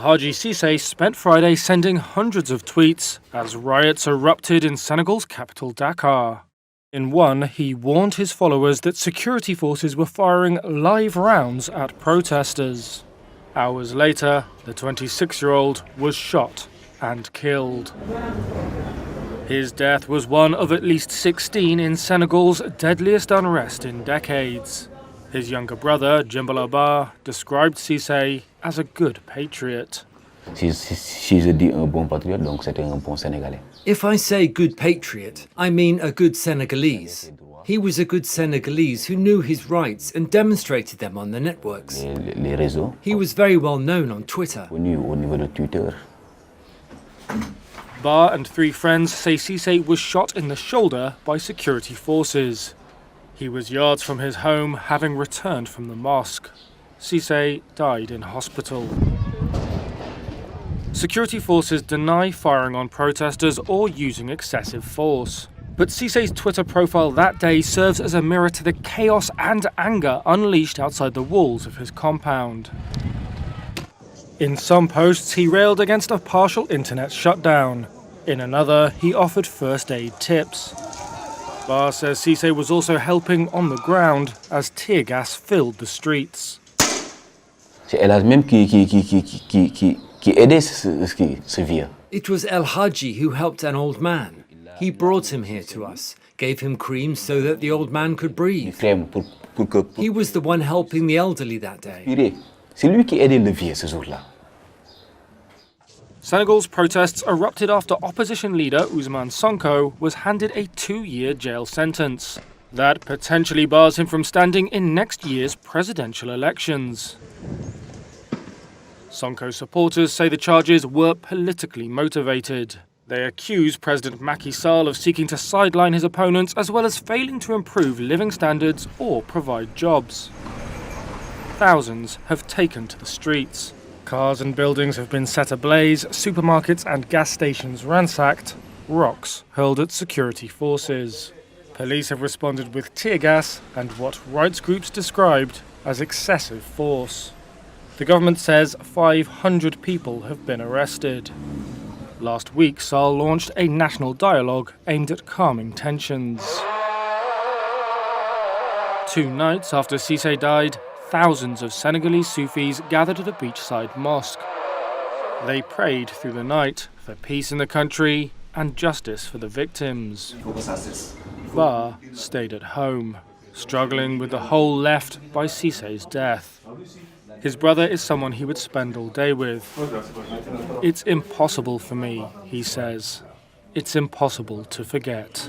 Haji Cissé spent Friday sending hundreds of tweets as riots erupted in Senegal's capital Dakar. In one, he warned his followers that security forces were firing live rounds at protesters. Hours later, the 26-year-old was shot and killed. His death was one of at least 16 in Senegal's deadliest unrest in decades. His younger brother, Jimbalaba, described Cissé as a good patriot. Si je dis un bon patriote, donc c'était un bon Sénégalais. If I say good patriot, I mean a good Senegalese. He was a good Senegalese who knew his rights and demonstrated them on the networks. Les réseaux. He was very well known on Twitter. Connu au niveau de Twitter. Ba and 3 friends say Cissé was shot in the shoulder by security forces. He was yards from his home, having returned from the mosque. Cissé died in hospital. Security forces deny firing on protesters or using excessive force. But Cissé's Twitter profile that day serves as a mirror to the chaos and anger unleashed outside the walls of his compound. In some posts, he railed against a partial internet shutdown. In another, he offered first aid tips. Ba says Cissé was also helping on the ground as tear gas filled the streets. C'est El Hadji même qui aidait ce vieux. It was El Hadji who helped an old man. He brought him here to us, gave him cream so that the old man could breathe. He was the one helping the elderly that day. C'est lui qui aidait le vieux ce jour-là. Senegal's protests erupted after opposition leader Ousmane Sonko was handed a 2-year jail sentence. That potentially bars him from standing in next year's presidential elections. Sonko supporters say the charges were politically motivated. They accuse President Macky Sall of seeking to sideline his opponents as well as failing to improve living standards or provide jobs. Thousands have taken to the streets. Cars and buildings have been set ablaze, supermarkets and gas stations ransacked, rocks hurled at security forces. Police have responded with tear gas and what rights groups described as excessive force. The government says 500 people have been arrested. Last week, Sall launched a national dialogue aimed at calming tensions. 2 nights after Cissé died, thousands of Senegalese Sufis gathered at a beachside mosque. They prayed through the night for peace in the country and justice for the victims. Ba stayed at home, struggling with the hole left by Cissé's death. His brother is someone he would spend all day with. It's impossible for me, he says. It's impossible to forget.